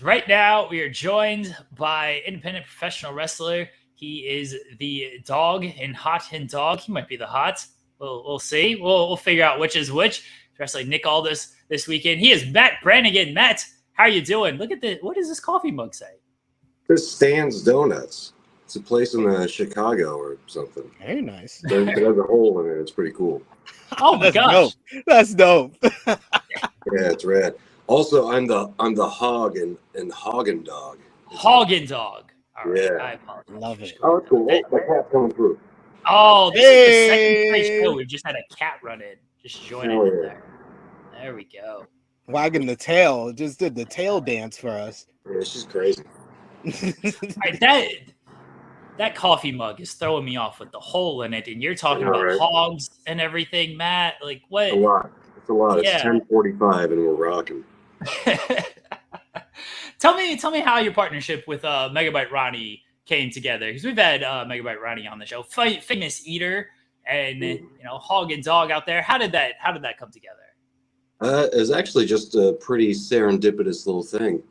Right now, we are joined by independent professional wrestler. He is the dog in Hot and Dog. He might be the hot. We'll see. We'll figure out which is which. He's wrestling Nick Aldis this weekend. He is Matt Brannigan. Matt, how are you doing? Look at this. What does this coffee mug say? This Stan's Donuts. It's a place in Chicago or something. Very nice. It has a hole in it. It's pretty cool. Oh my gosh. Dope. That's dope. Yeah, it's rad. Also, I'm the hog and Hagen Dog. Hagen Dog. All right, Yeah. I apologize. Love it. Oh, it's cool. Oh, my cat's coming through. Oh, this is the second straight show. We've just had a cat run in. Just join in there. There we go. Wagging the tail. Just did the tail dance for us. Yeah, she's crazy. All right, that coffee mug is throwing me off with the hole in it, and you're talking about hogs and everything, Matt. Like what? It's a lot. It's a lot. Yeah. It's 10:45 and we're rocking. Tell me how your partnership with Megabyte Ronnie came together, because we've had Megabyte Ronnie on the show, famous eater, and hog and dog out there. How did that come together? It was actually just a pretty serendipitous little thing,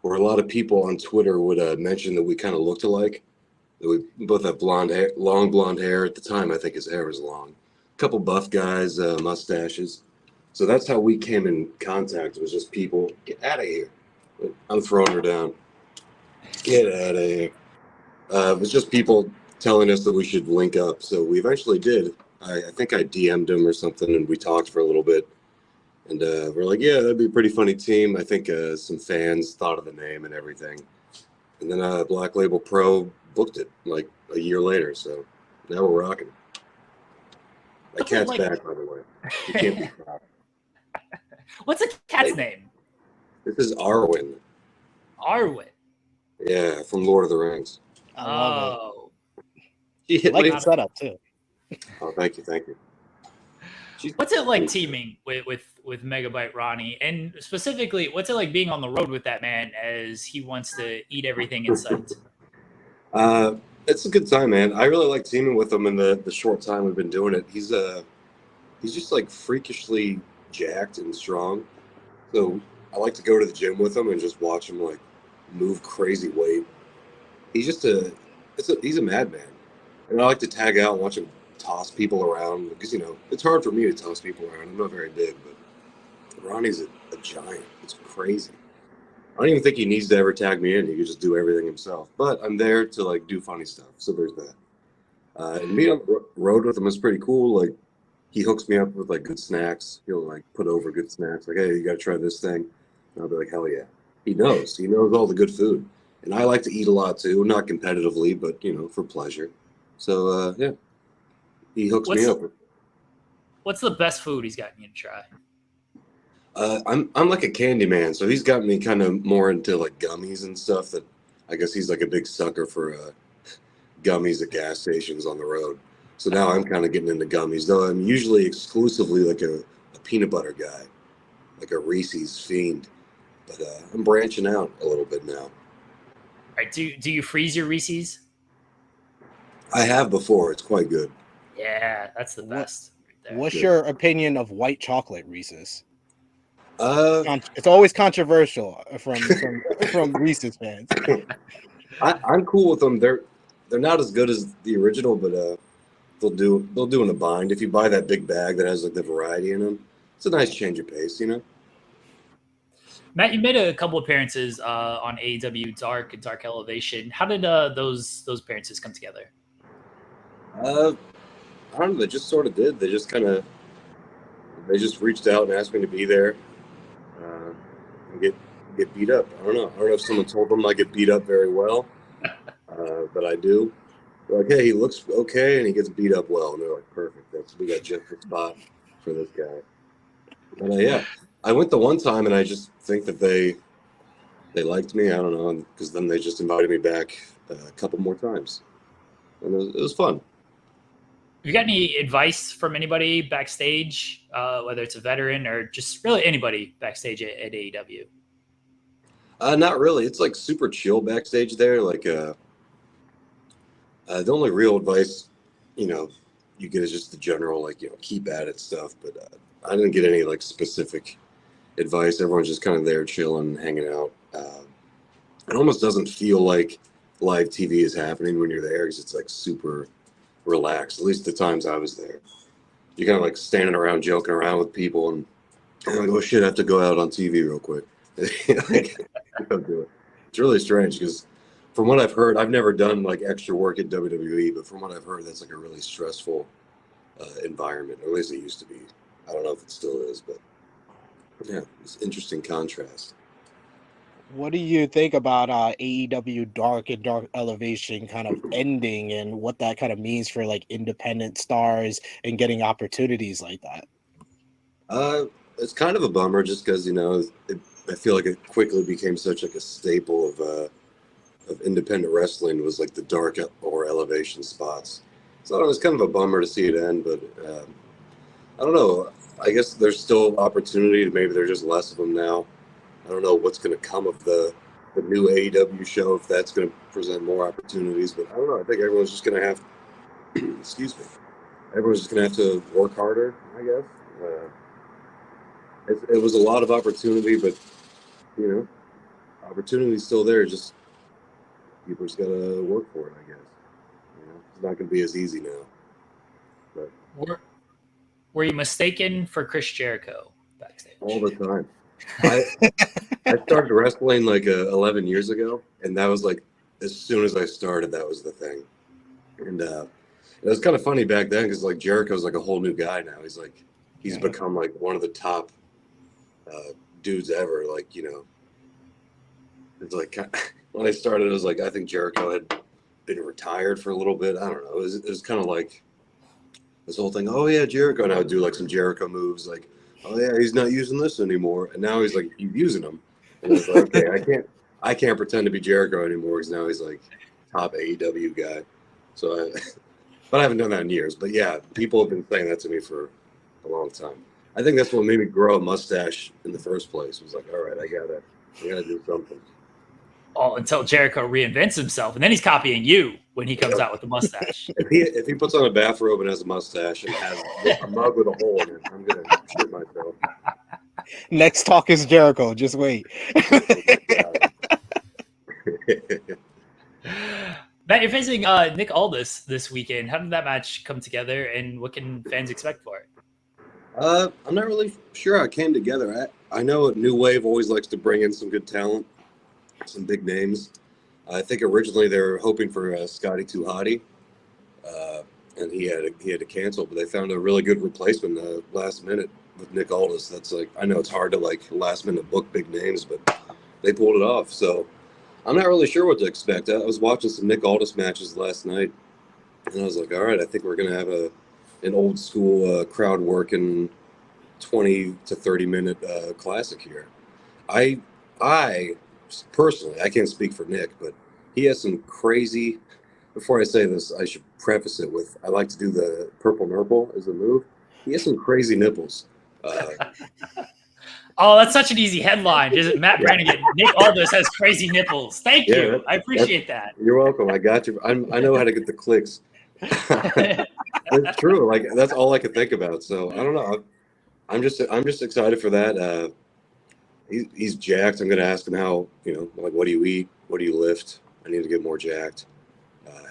where a lot of people on Twitter would mention that we kind of looked alike. That we both have blonde hair, long blonde hair. At the time, I think his hair was long. A couple buff guys, mustaches. So that's how we came in contact. It was just people, get out of here. I'm throwing her down. Get out of here. It was just people telling us that we should link up. So we eventually did. I think I DM'd him or something, and we talked for a little bit. And we're like, yeah, that'd be a pretty funny team. I think some fans thought of the name and everything. And then Black Label Pro booked it like a year later. So now we're rocking. My cat's back, by the way. You can't be proud. What's the cat's name? This is Arwen. Arwen. Yeah, from Lord of the Rings. I love She it. I like the setup too. Oh, thank you. What's it like teaming with Megabyte Ronnie, and specifically, what's it like being on the road with that man as he wants to eat everything in sight? It's a good time, man. I really like teaming with him in the short time we've been doing it. He's just like freakishly jacked and strong. So I like to go to the gym with him and just watch him like move crazy weight. He's just he's a madman. And I like to tag out and watch him toss people around because, it's hard for me to toss people around. I'm not very big, but Ronnie's a giant. It's crazy. I don't even think he needs to ever tag me in. He can just do everything himself. But I'm there to like do funny stuff. So there's that. And being on the road with him is pretty cool. Like he hooks me up with like good snacks. He'll like put over good snacks. Like, hey, you got to try this thing. And I'll be like, hell yeah. He knows all the good food. And I like to eat a lot too. Not competitively, but for pleasure. So yeah, he hooks me up. What's the best food he's gotten you to try? I'm like a candy man, so he's got me kind of more into like gummies and stuff. That I guess he's like a big sucker for gummies at gas stations on the road. So now I'm kind of getting into gummies, though I'm usually exclusively like a peanut butter guy, like a Reese's fiend. But I'm branching out a little bit now. All right, do you freeze your Reese's? I have before. It's quite good. Yeah, that's the best. Right, what's your opinion of white chocolate Reese's? It's always controversial from Reese's fans. I'm cool with them. They're not as good as the original, but they'll do in a bind. If you buy that big bag that has like the variety in them, it's a nice change of pace, Matt, you made a couple appearances on AEW Dark and Dark Elevation. How did those appearances come together? I don't know. They just sort of did. They just reached out and asked me to be there and get beat up. I don't know if someone told them I get beat up very well, but I do. They're like, hey, he looks okay, and he gets beat up well. And they're like, perfect. We got just the spot for this guy. But yeah, I went the one time, and I just think that they liked me. I don't know, because then they just invited me back a couple more times, and it was fun. You got any advice from anybody backstage, whether it's a veteran or just really anybody backstage at AEW? Not really. It's like super chill backstage there. Like the only real advice, you get is just the general, like, keep at it stuff. But I didn't get any like specific advice. Everyone's just kind of there chilling, hanging out. it almost doesn't feel like live TV is happening when you're there because it's like super relaxed. At least the times I was there, you're kind of like standing around joking around with people, and I'm like, oh shit, I have to go out on TV real quick. Like, don't do it. It's really strange because from what I've heard, I've never done like extra work at WWE, but from what I've heard, that's like a really stressful environment, or at least it used to be. I don't know if it still is, but yeah, it's interesting contrast. What do you think about AEW Dark and Dark Elevation kind of ending, and what that kind of means for like independent stars and getting opportunities like that? It's kind of a bummer just because I feel like it quickly became such like a staple of independent wrestling was like the Dark or Elevation spots. So it was kind of a bummer to see it end, but I don't know. I guess there's still opportunity. Maybe there's just less of them now. I don't know what's going to come of the new AEW show, if that's going to present more opportunities. But I don't know. I think everyone's just going to have, excuse me, everyone's just going to have to work harder, I guess. It was a lot of opportunity, but, opportunity's still there. Just people just got to work for it, I guess. It's not going to be as easy now. But were you mistaken for Chris Jericho backstage? all the time. I started wrestling like 11 years ago, and that was like as soon as I started, that was the thing. And it was kind of funny back then because like Jericho's like a whole new guy now. He's become like one of the top dudes ever. Like it's like when I started, it was like I think Jericho had been retired for a little bit. I don't know. It was kind of like this whole thing. Oh yeah, Jericho, and I would do like some Jericho moves, like, oh yeah, he's not using this anymore, and now he's like he's using them, and it's like, okay, I can't pretend to be Jericho anymore because now he's like top AEW guy. So, but I haven't done that in years. But yeah, people have been saying that to me for a long time. I think that's what made me grow a mustache in the first place. Was like, all right, I gotta do something. Oh, until Jericho reinvents himself, and then he's copying you when he comes out with the mustache. If he puts on a bathrobe and has a mustache and has a mug with a hole in it, I'm gonna shit myself. Next talk is Jericho. Just wait. Matt, you're facing Nick Aldis this weekend. How did that match come together, and what can fans expect for it? I'm not really sure how it came together. I know New Wave always likes to bring in some good talent, some big names. I think originally they were hoping for Scotty 2 Hotty, and he had to cancel, but they found a really good replacement last minute with Nick Aldis. That's like, I know it's hard to like last minute book big names, but they pulled it off. So I'm not really sure what to expect. I was watching some Nick Aldis matches last night, and I was like, all right, I think we're gonna have an old school crowd working 20 to 30 minute classic here. I personally, I can't speak for Nick, but he has some crazy. Before I say this, I should preface it with I like to do the purple nurple as a move. He has some crazy nipples. Oh, that's such an easy headline. Just Matt Brannigan, Nick Aldis has crazy nipples. Thank you. I appreciate that. You're welcome. I got you. I know how to get the clicks. It's true. Like that's all I could think about. So I don't know. I'm just excited for that. He's jacked. I'm gonna ask him how, like, what do you eat? What do you lift? I need to get more jacked.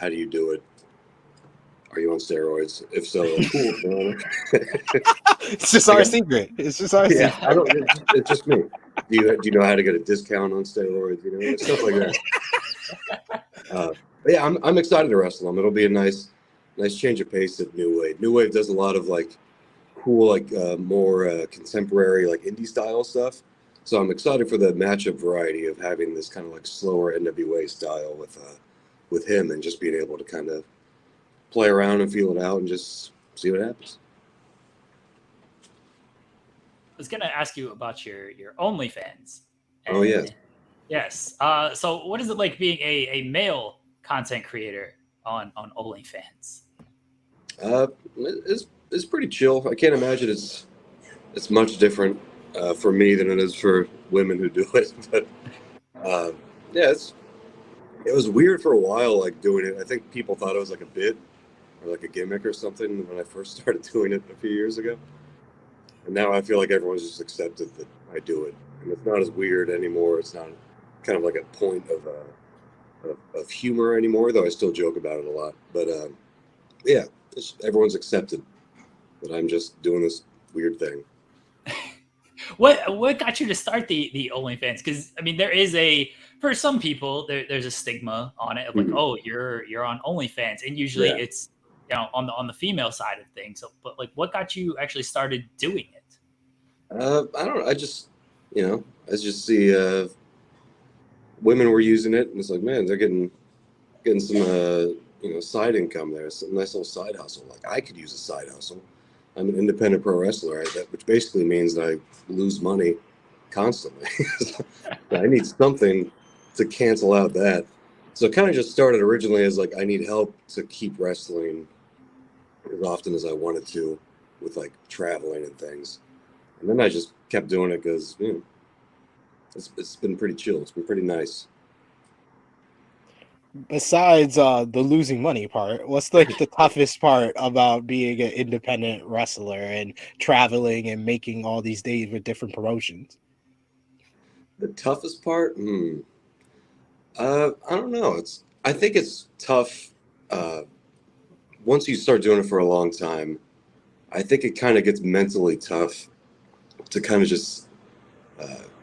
How do you do it? Are you on steroids? If so, cool. It's just our secret. It's just our secret. I don't. It's just me. Do you know how to get a discount on steroids? Stuff like that. But yeah, I'm excited to wrestle him. It'll be a nice change of pace at New Wave. New Wave does a lot of like cool, like more contemporary, like indie style stuff. So I'm excited for the matchup variety of having this kind of like slower NWA style with him, and just being able to kind of play around and feel it out and just see what happens. I was going to ask you about your OnlyFans. Oh, yeah. Yes. So what is it like being a male content creator on OnlyFans? It's pretty chill. I can't imagine it's much different for me than it is for women who do it. But yeah, it was weird for a while, like doing it. I think people thought it was like a bit or like a gimmick or something when I first started doing it a few years ago. And now I feel like everyone's just accepted that I do it, and it's not as weird anymore. It's not kind of like a point of humor anymore, though I still joke about it a lot. But yeah, everyone's accepted that I'm just doing this weird thing. What got you to start the OnlyFans? Because I mean, there is for some people there's a stigma on it of like, oh, you're on OnlyFans, and usually it's on the female side of things. So, but like, what got you actually started doing it? I don't know. I just see women were using it, and it's like, man, they're getting some side income there, some nice little side hustle. Like I could use a side hustle. I'm an independent pro wrestler, right? Which basically means that I lose money constantly. I need something to cancel out that. So it kind of just started originally as like I need help to keep wrestling as often as I wanted to, with like traveling and things. And then I just kept doing it because it's been pretty chill. It's been pretty nice. Besides the losing money part, what's like the toughest part about being an independent wrestler and traveling and making all these days with different promotions? The toughest part? I don't know. I think it's tough once you start doing it for a long time. I think it kind of gets mentally tough to kind of just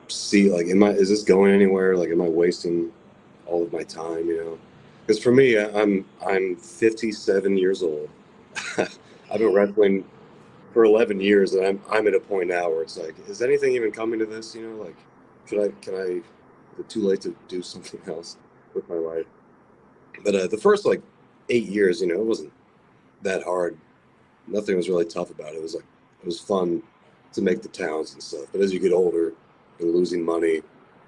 see, like, is this going anywhere? Like, am I wasting all of my time, Because for me, I'm 57 years old. I've been wrestling for 11 years, and I'm at a point now where it's like, is anything even coming to this? Like, is it too late to do something else with my life? But the first like 8 years, it wasn't that hard. Nothing was really tough about it. It was fun to make the towns and stuff. But as you get older and losing money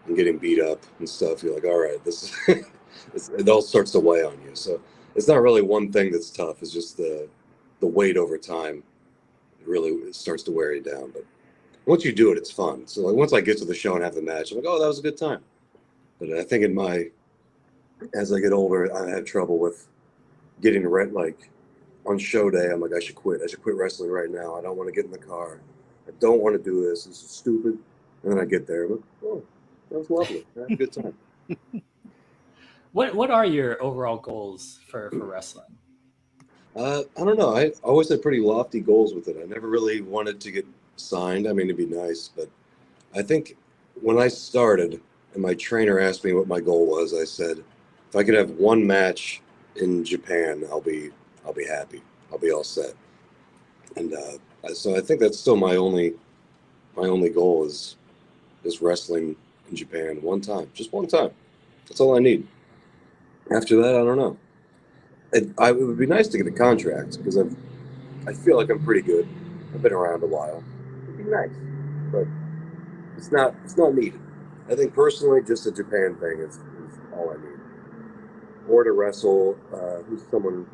and getting beat up and stuff, you're like, all right, this it all starts to weigh on you. So it's not really one thing that's tough. It's just the weight over time. It starts to wear you down. But once you do it, it's fun. So like once I get to the show and have the match, I'm like, oh, that was a good time. But I think as I get older, I have trouble with getting rent. Like on show day, I'm like, I should quit. I should quit wrestling right now. I don't want to get in the car. I don't want to do this. This is stupid. And then I get there. I'm like, oh, that was lovely. I had a good time. What are your overall goals for wrestling? I don't know. I always had pretty lofty goals with it. I never really wanted to get signed. I mean, it'd be nice, but I think when I started and my trainer asked me what my goal was, I said, if I could have one match in Japan, I'll be happy. I'll be all set. And so I think that's still my only goal is wrestling in Japan one time, just one time. That's all I need. After that, I don't know. It would be nice to get a contract because I feel like I'm pretty good. I've been around a while. It'd be nice, but it's not needed. I think personally, just a Japan thing is all I need. Or to wrestle who's someone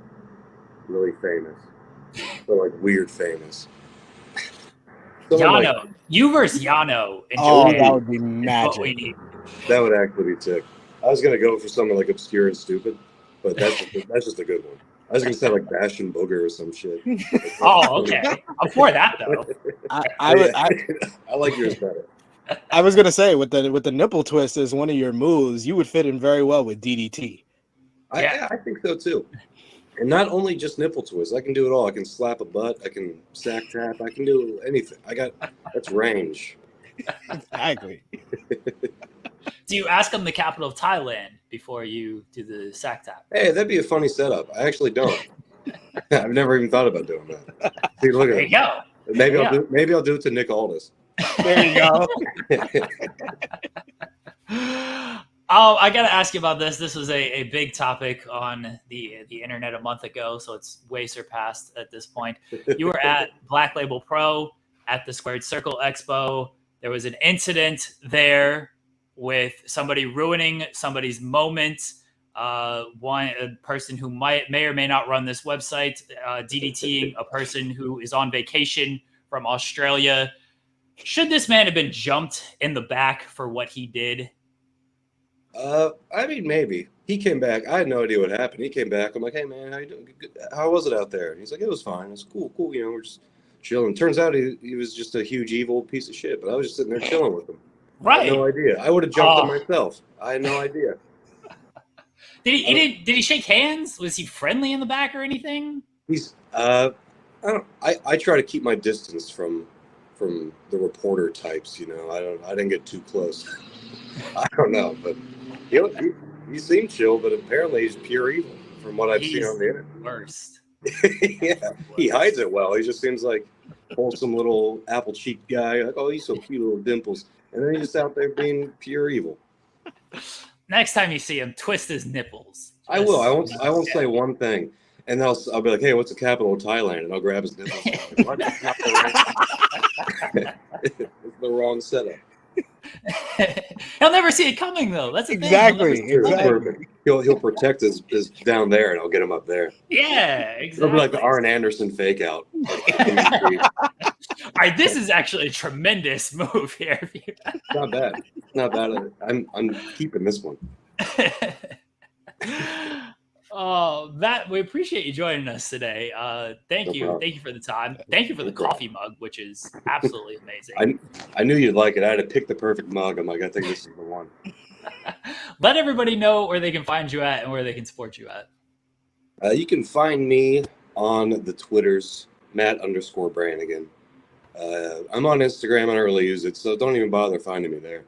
really famous, or like weird famous. Yano, you versus Yano in Japan. That would be magic. What we need. That would actually be sick. I was gonna go for something like obscure and stupid, but that's just a good one. I was gonna say like Bastion Booger or some shit. Oh, okay. I'm for that though. I like yours better. I was gonna say with the nipple twist as one of your moves, you would fit in very well with DDT. I think so too. And not only just nipple twist, I can do it all. I can slap a butt, I can sack tap, I can do anything. That's range. Exactly. Do you ask them the capital of Thailand before you do the sack tap? Hey, that'd be a funny setup. I actually don't. I've never even thought about doing that. See, look at there you go. Maybe I'll do it to Nick Aldis. There you go. Oh, I gotta ask you about this. This was a big topic on the internet a month ago, so it's way surpassed at this point. You were at Black Label Pro at the Squared Circle Expo. There was an incident there with somebody ruining somebody's moment. A person who may or may not run this website, DDTing a person who is on vacation from Australia. Should this man have been jumped in the back for what he did? I mean, maybe. He came back. I had no idea what happened. He came back. I'm like, hey, man, how you doing? Good. How was it out there? And he's like, it was fine. It was cool. We're just chilling. Turns out he was just a huge evil piece of shit, but I was just sitting there chilling with him. I had Right. no idea. I would have jumped him myself. I had no idea. Did he shake hands? Was he friendly in the back or anything? He's I try to keep my distance from the reporter types, you know. I didn't get too close. I don't know, but he seemed chill, but apparently he's pure evil from what I've seen on the internet. Worst. Yeah, he hides it well. He just seems like wholesome little apple cheeked guy. Like, oh, he's so cute, little dimples, and then he's just out there being pure evil. Next time you see him, twist his nipples. I will. I won't say one thing, and then I'll be like, "Hey, what's the capital of Thailand?" And I'll grab his nipples. What? It's the wrong setup. He'll never see it coming, though. That's the thing. Exactly. He'll protect his down there, and I'll get him up there. Yeah, exactly. It'll be like the Arn Anderson fake out. All right, this is actually a tremendous move here. Not bad. Not bad. I'm keeping this one. Oh, Matt, we appreciate you joining us today. Thank you. problem. Thank you for the time. Thank you for the coffee mug, which is absolutely amazing. I knew you'd like it. I had to pick the perfect mug. I'm like, I think this is the one. Let everybody know where they can find you at and where they can support you at. You can find me on the Twitters, Matt_Brannigan. I'm on Instagram. I don't really use it, so don't even bother finding me there.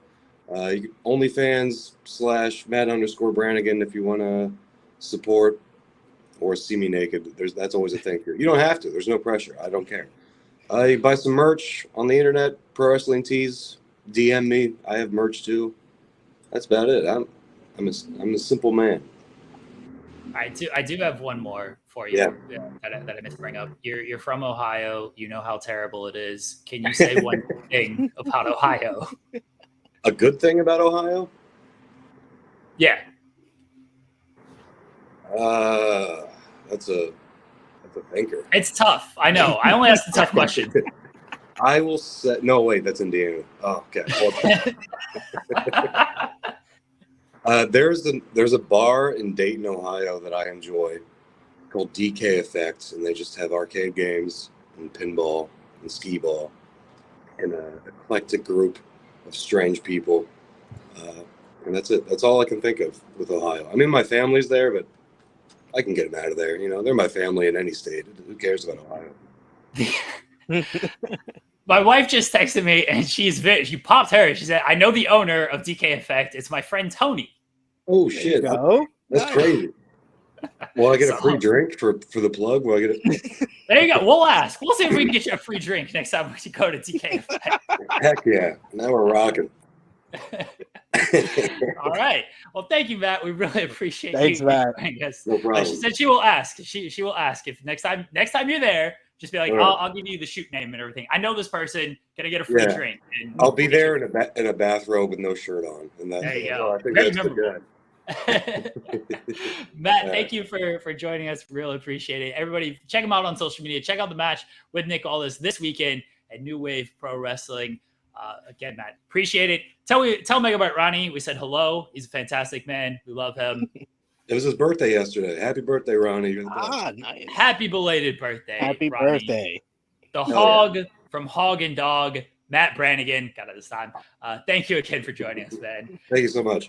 OnlyFans /Matt_Brannigan if you want to support or see me naked. That's always a thing here. You don't have to. There's no pressure. I don't care. You buy some merch on the internet, Pro Wrestling Tees. DM me. I have merch too. That's about it. I'm a simple man. I do have one more for you that I meant to bring up. You're from Ohio. You know how terrible it is. Can you say one thing about Ohio? A good thing about Ohio? Yeah. That's a thinker. It's tough. I know. I only asked the tough question. I will say no. Wait, that's Indiana. Oh, okay. There's a bar in Dayton, Ohio that I enjoy called DK Effect, and they just have arcade games and pinball and skee ball and an eclectic group of strange people. And that's it. That's all I can think of with Ohio. I mean, my family's there, but I can get them out of there. You know, they're my family in any state. Who cares about Ohio? My wife just texted me, and she popped her. She said, "I know the owner of DK Effect. It's my friend Tony." Oh shit! That's crazy. Will I get a free drink for the plug? Will I get it? There you go. We'll ask. We'll see if we can get you a free drink next time we go to DK Effect. Heck yeah! Now we're rocking. All right. Well, thank you, Matt. We really appreciate Thanks, Matt. No problem. She said she will ask. She will ask if next time you're there. Just be like, I'll give you the shoot name and everything. I know this person. Can I get a free drink? And I'll be there in a bathrobe with no shirt on. And there you go. I think Very that's good. Matt, thank you for joining us. Really appreciate it. Everybody, check him out on social media. Check out the match with Nick Aldis this weekend at New Wave Pro Wrestling. Again, Matt, appreciate it. Tell Megabyte Ronnie we said hello. He's a fantastic man. We love him. It was his birthday yesterday. Happy birthday, Ronnie. Nice. Happy belated birthday. Happy Ronnie. birthday. The Hog from Hog and Dog, Matt Brannigan. Got it this time. Thank you again for joining us, man. Thank you so much.